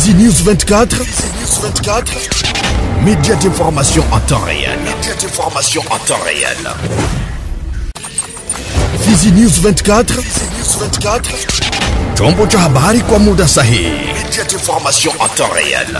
Fizi News 24. Média d'information en temps réel. Fizi News 24. Chombo cha habari kwa muda sahihi. Média d'information en temps réel.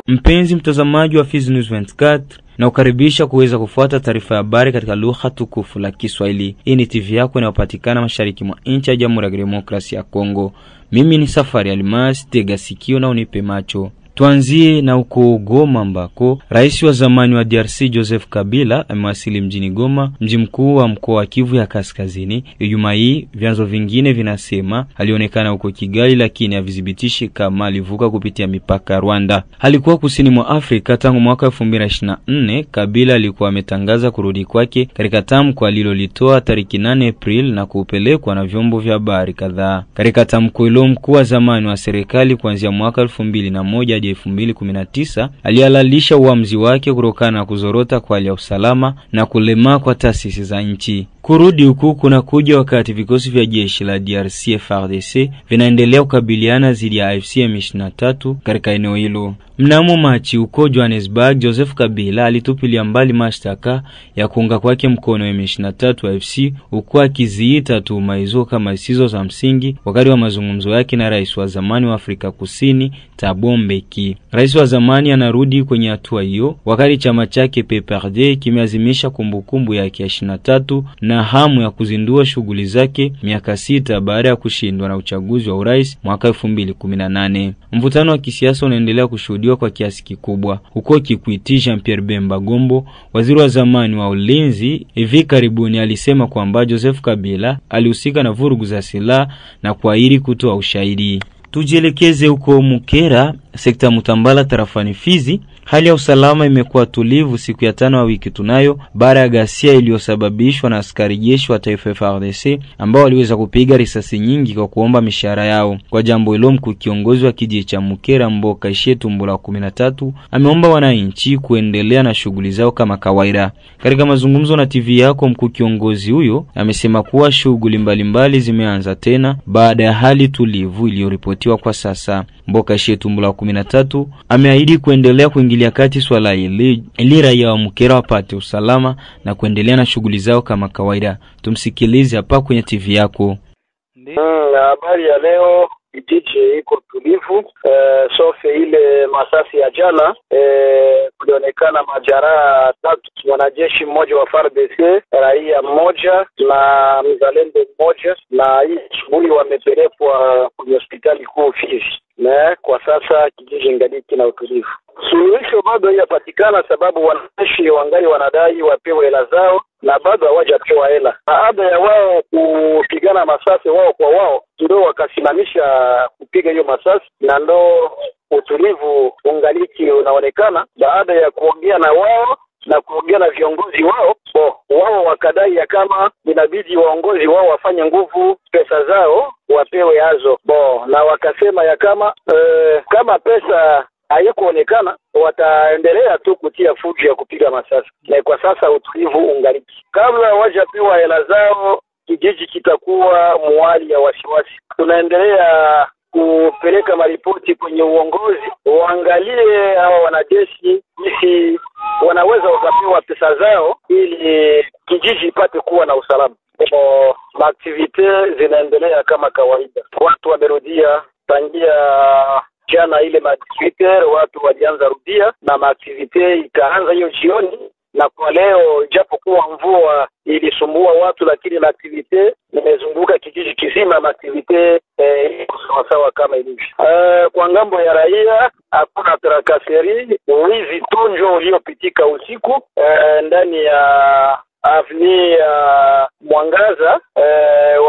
Mpenzi mtazamaji wa Fizi News 24, na ukaribisha kuweza kufuata taarifa ya habari katika lugha tukufu la Kiswahili. Hii ni TV yako inayopatikana mashariki mwa nchi ya Jamhuri ya Kidemokrasia ya Kongo. Mimi ni Safari Almas, tega sikio na unipe macho. Tuanzie na uko Goma ambako rais wa zamani wa DRC Joseph Kabila amewasili mjini Goma, mji mkuu wa mkoa wa Kivu ya Kaskazini. Ijumaa hii vyanzo vingine vinasema alionekana huko Kigali, lakini havithibitishi kama alivuka kupitia mipaka ya Rwanda. Alikuwa kusini mwa Afrika tangu mwaka 2024. Kabila alikuwa ametangaza kurudi kwake katika tamko alilolitoa tariki 8 April na kupelekwa na vyombo vya habari kadhaa. Katika tamko hilo, mkuu wa zamani wa serikali kuanzia mwaka 2001 2019 alihalalisha uamuzi wake kutokana na kuzorota kwa hali ya usalama na kulemaa kwa taasisi za nchi. Kurudi huku kuna kuja wakati vikosi vya jeshi la DRC FARDC vinaendelea kukabiliana dhidi ya AFC M23 katika eneo hilo. Mnamo Machi huko Johannesburg, Joseph Kabila alitupilia mbali mashtaka ya kuunga kwake mkono M23 AFC, huku akiziita tuhuma hizo kama zisizo za msingi wakati wa mazungumzo yake na rais wa zamani wa Afrika Kusini Thabo Mbeki. Rais wa zamani anarudi kwenye hatua hiyo wakati chama chake PPRD kimeazimisha kumbukumbu yake ya 23 na hamu ya kuzindua shughuli zake miaka 6 baada ya kushindwa na uchaguzi wa urais mwaka 2018. Mvutano wa kisiasa unaendelea kushuhudiwa kwa kiasi kikubwa huko Kikwiti. Jean-Pierre Bemba Gombo, waziri wa zamani wa ulinzi, hivi karibuni alisema kwamba Joseph Kabila alihusika na vurugu za silaha na kuahidi kutoa ushahidi. Tujielekeze huko Mukera, sekta Mutambala, tarafani Fizi. Hali ya usalama imekuwa tulivu siku ya 5 wa wiki tunayo baada ya ghasia iliyosababishwa na askari jeshi wa taifa FARDC ambao waliweza kupiga risasi nyingi kwa kuomba mishahara yao. Kwa jambo hilo, mkuu kiongozi wa kijiji cha Mukera Mboka Shetumbula 13 ameomba wananchi kuendelea na shughuli zao kama kawaida. Katika mazungumzo na TV yako, mkuu kiongozi huyo amesema kuwa shughuli mbalimbali zimeanza tena baada ya hali tulivu iliyoripotiwa kwa sasa. Mboka Shetumbula 13 ameahidi kuendelea kuingilia kati swala hili ili raia wa Mukera wapate usalama na kuendelea na shughuli zao kama kawaida. Tumsikilize hapa kwenye TV yako. Habari ya leo, kijiji iko tulivu, sofe ile masasi ya jana, kulionekana majeraha 3, wanajeshi mmoja wa FARDC, raia mmoja na mzalendo mmoja, na hii shughuli wamepelekwa kwenye hospitali kuu Fizi. Na kwa sasa kijiji ngaliki na utulivu. Suluhisho bado hayapatikana sababu wanajeshi wangali wanadai wapewe hela zao na bado hawajapewa hela. Baada ya wao kupigana masasi wao kwa wao, ndio wakasimamisha kupiga hiyo masasi na ndo utulivu ungaliki unaonekana. Baada ya kuongea na wao na kuongea na viongozi wao, wao wakadai ya kama inabidi waongozi wao wafanye nguvu pesa zao wapewe hazo. Na wakasema ya kama kama pesa haikuonekana wataendelea tu kutia fujo ya kupiga masasi. Na kwa sasa utulivu ungaliki. Kabla hawajapewa hela zao, kijiji kitakuwa mwali ya wasiwasi. Tunaendelea kupeleka maripoti kwenye uongozi, waangalie hawa wanajeshi jinsi wanaweza wakapewa pesa zao ili kijiji ipate kuwa na usalama. Maaktivite zinaendelea kama kawaida. Watu wamerudia tangia jana ile maaktivite, watu walianza rudia na maaktivite ikaanza hiyo jioni. Na kwa leo japokuwa mvua ilisumbua watu, lakini maaktivite imezunguka kijiji kizima, maaktivite iko sawa kama ilivyo. Kwa ngambo ya raia hakuna trakaseri, wizi tunjo uliopitika usiku ndani ya avni ya Mwangaza,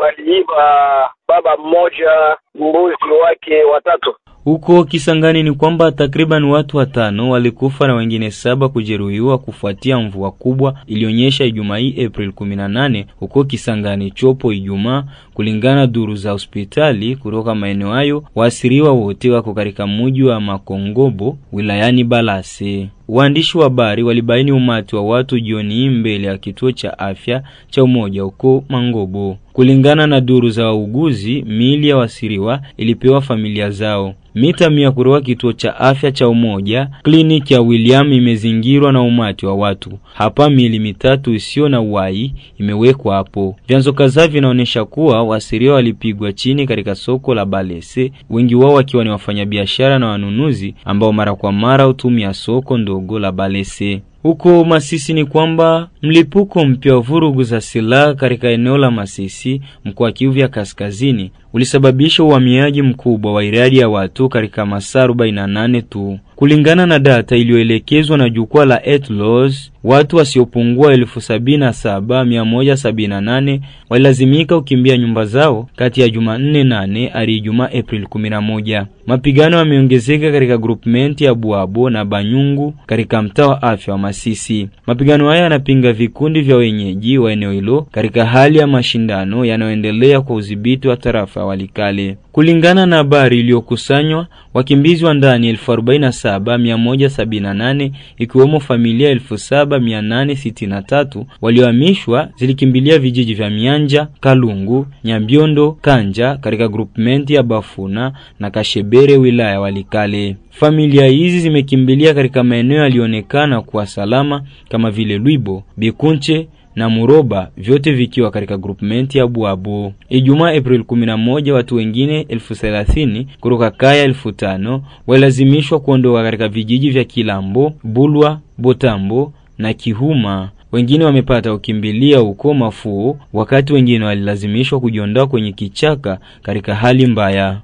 waliiba baba mmoja, mbuzi wake 3. Huko Kisangani ni kwamba takriban watu 5 walikufa na wengine 7 kujeruhiwa kufuatia mvua kubwa ilionyesha Ijumaa hii April 18 huko Kisangani Chopo Ijumaa. Kulingana duru za hospitali kutoka maeneo hayo, waasiriwa wote wako katika mji wa Makongobo wilayani Balase. waandishi wa habari walibaini umati wa watu jioni mbele ya kituo cha afya cha Umoja huko Mangobo. Kulingana na duru za wauguzi, miili ya wasiriwa ilipewa familia zao. Mita 100 kutoka kituo cha afya cha Umoja, kliniki ya William imezingirwa na umati wa watu. Hapa miili 3 isiyo na uhai imewekwa hapo. Vyanzo kadhaa vinaonyesha kuwa wasiriwa walipigwa chini katika soko la Balese, wengi wao wakiwa ni wafanyabiashara na wanunuzi ambao mara kwa mara hutumia soko ndogo la Balese. Huko Masisi ni kwamba mlipuko mpya wa vurugu za silaha katika eneo la Masisi, mkoa wa Kivu ya Kaskazini, ulisababisha uhamiaji mkubwa wa idadi ya watu katika masaa 48 tu. Kulingana na data iliyoelekezwa na jukwaa la Etlos, watu wasiopungua 77,178 walilazimika kukimbia nyumba zao kati ya Jumanne 8 hadi Ijumaa April 11. Mapigano yameongezeka katika groupment ya Buabo na Banyungu katika mtaa wa afya wa Masisi. Mapigano haya yanapinga vikundi vya wenyeji wa eneo hilo katika hali ya mashindano yanayoendelea kwa udhibiti wa tarafa ya Walikale. Kulingana na habari iliyokusanywa, wakimbizi wa ndani 47,178 ikiwemo familia 7,863 waliohamishwa zilikimbilia vijiji vya Mianja, Kalungu, Nyambiondo, Kanja katika groupment ya Bafuna na Kashebere wilaya ya Walikale. Familia hizi zimekimbilia katika maeneo yalionekana kuwa salama kama vile Luibo, Bikunche na Muroba, vyote vikiwa katika groupment ya Buabo. Ijumaa April 11 watu wengine 30,000 kutoka kaya 5,000 walazimishwa kuondoka katika vijiji vya Kilambo, Bulwa, Botambo na Kihuma. Wengine wamepata ukimbilia huko Mafuo, wakati wengine walilazimishwa kujiondoa kwenye kichaka katika hali mbaya.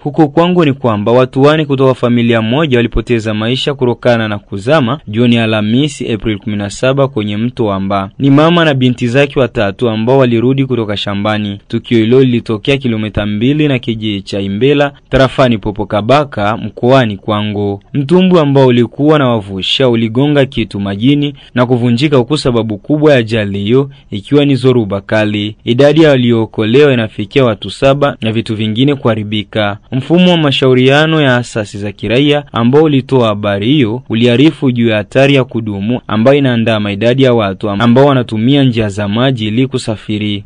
Huko Kwango ni kwamba watu 4 kutoka familia moja walipoteza maisha kutokana na kuzama jioni ya Alhamisi April 17 kwenye mto Wamba. Ni mama na binti zake watatu ambao walirudi kutoka shambani. Tukio hilo lilitokea kilomita 2 na kijiji cha Imbela, tarafani Popokabaka, mkoani Kwango. Mtumbwi ambao ulikuwa na wavusha uligonga kitu majini na kuvunjika, huku sababu kubwa ya ajali hiyo ikiwa ni zoruba kali. Idadi ya waliookolewa inafikia watu 7 na vitu vingine kuharibika. Mfumo wa mashauriano ya asasi za kiraia ambao ulitoa habari hiyo uliarifu juu ya hatari ya kudumu ambayo inaandama idadi ya watu ambao wanatumia njia za maji ili kusafiri.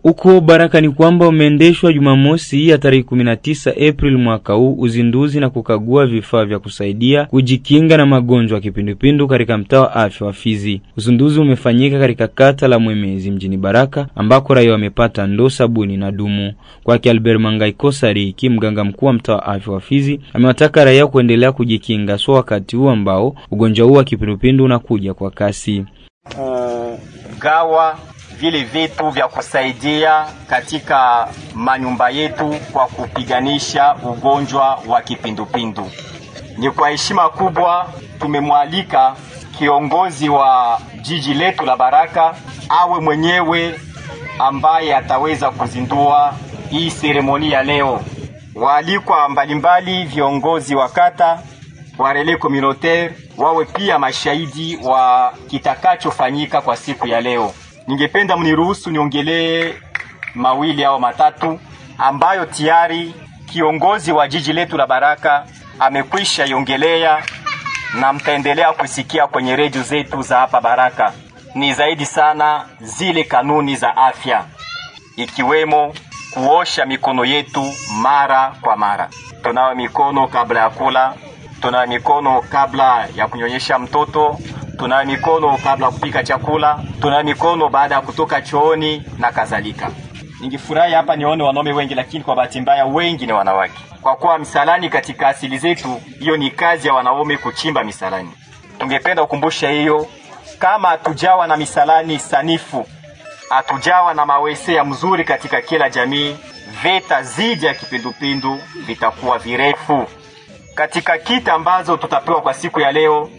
Uko Baraka ni kwamba umeendeshwa Jumamosi ya tarehe 19 April mwaka huu uzinduzi na kukagua vifaa vya kusaidia kujikinga na magonjwa ya kipindupindu katika mtaa wa afya wa Fizi. Uzinduzi umefanyika katika kata la Mwemezi mjini Baraka, ambako raia wamepata ndoo, sabuni na dumu. Kwa Albert Mangaiko Sariki, mganga mkuu wa mtaa wa afya wa Fizi, amewataka raia kuendelea kujikinga so wakati huu ambao ugonjwa huu wa kipindupindu unakuja kwa kasi. Gawa vile vitu vya kusaidia katika manyumba yetu kwa kupiganisha ugonjwa wa kipindupindu. Ni kwa heshima kubwa tumemwalika kiongozi wa jiji letu la Baraka awe mwenyewe ambaye ataweza kuzindua hii seremoni ya leo. Waalikwa mbalimbali, viongozi wa kata, wa relais communautaire, wawe pia mashahidi wa kitakachofanyika kwa siku ya leo. Ningependa mniruhusu niongelee mawili au matatu ambayo tayari kiongozi wa jiji letu la Baraka amekwisha iongelea na mtaendelea kusikia kwenye redio zetu za hapa Baraka. Ni zaidi sana zile kanuni za afya, ikiwemo kuosha mikono yetu mara kwa mara. Tunawa mikono kabla ya kula, tunawa mikono kabla ya kunyonyesha mtoto, tunawa mikono kabla kupika chakula, tunawa mikono baada ya kutoka chooni na kadhalika. Ningefurahi hapa nione wanaume wengi, lakini kwa bahati mbaya wengi ni wanawake. Kwa kuwa misalani katika asili zetu, hiyo ni kazi ya wanaume kuchimba misalani. Tungependa kukumbusha hiyo, kama hatujawa na misalani sanifu, hatujawa na mawese ya mzuri katika kila jamii, vita zidi ya kipindupindu vitakuwa virefu. Katika kita ambazo tutapewa kwa siku ya leo,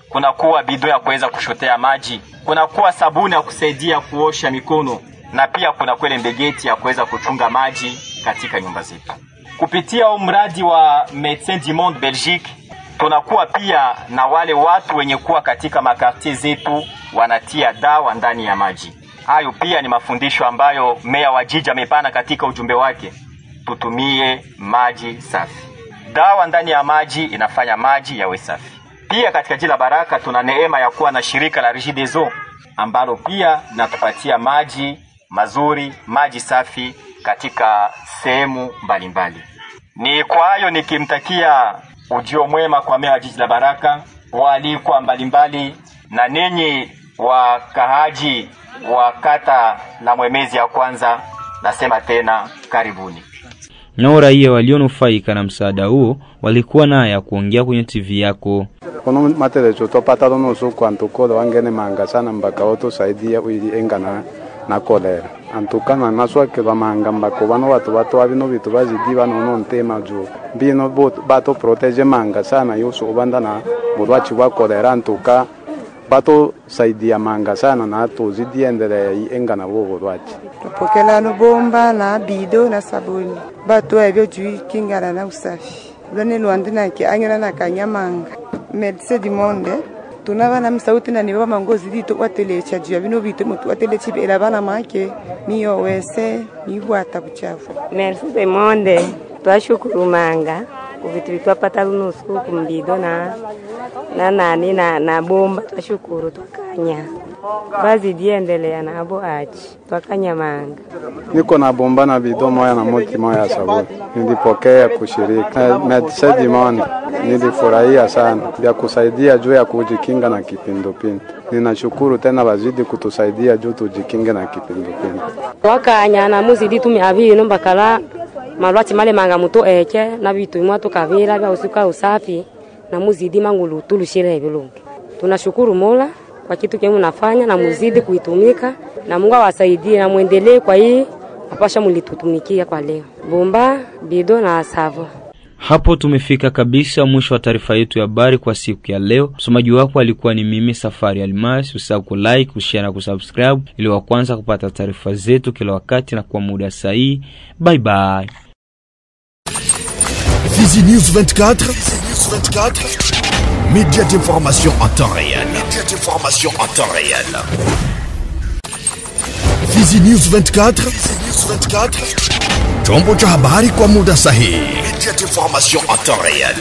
kuna kuwa bidon ya kuweza kushotea maji, kuna kuwa sabuni ya kusaidia kuosha mikono, na pia kuna kwele mbegeti ya kuweza kuchunga maji katika nyumba zetu. Kupitia mradi wa Médecins du Monde Belgique, tunakuwa pia na wale watu wenye kuwa katika makartie zetu wanatia dawa ndani ya maji. Hayo pia ni mafundisho ambayo meya wa jiji amepana katika ujumbe wake. Tutumie maji safi. Dawa ndani ya maji inafanya maji yawe safi. Pia katika jiji la Baraka tuna neema ya kuwa na shirika la Regideso ambalo pia natupatia maji mazuri, maji safi katika sehemu mbalimbali. Ni kwa hayo nikimtakia ujio mwema kwa meya wa jiji la Baraka, waalikwa mbalimbali na ninyi wakaaji wa kata la Mwemezi ya kwanza, nasema tena karibuni. Na raia walionufaika na msaada huo walikuwa na ya kuongea kwenye TV yako. Kono matelezo topata nusu kwanto kole wangene manga sana mpaka watu saidia ili engana na kolera. Antukana naswa ke bamanga mbako bano watu abino bitu bazidi bano nontema jo. Bino bato protege manga sana yuso ubanda na mudwachi wa kolera antuka bato saidia manga sana na to zidi endele engana bobo dwachi. Tupokela no bomba na bido na sabuni. Bato ebyo jui kingana na usafi. Lone luandina ki angela na kanyamanga. Medse du monde. Tunabana msauti na niba mangozi dito watelecha jua bino bito mutu watelechi bela bana make niyo wese ni bwata kuchafu. Merci du monde. Twashukuru manga. Kuvitu bitwapata nusu kumbido na bomba twashukuru tukanya. Bazi diendelea na abo achi. Twakanya manga. Niko na bomba na bido moya na moti moya sabuni. Nilipokea kushiriki. Medse du monde. Nilifurahia sana ya kusaidia juu ya kujikinga na kipindupindu. Ninashukuru tena bazidi kutusaidia juu tujikinge na kipindupindu. Wakanya na muzidi tumiabino mbakala malwati male manga muto eke na bitu mwato kavira bya usuka usafi na muzidi mangulu tulushire bilungi. Tunashukuru Mola kwa kitu kile mnafanya na muzidi kuitumika na Mungu awasaidie na muendelee kwa hii apasha mlitutumikia kwa leo. Bomba, bido na savo. Hapo tumefika kabisa mwisho wa taarifa yetu ya habari kwa siku ya leo. Msomaji wako alikuwa ni mimi Safari Almas. Usisahau ku-like, kushare na kusubscribe ili wa kwanza kupata taarifa zetu kila wakati na kwa muda sahihi. Bye bye. Fizi News 24, média d'information en temps réel. Fizi News 24, chombo cha habari kwa muda sahihi. Média d'information en temps réel.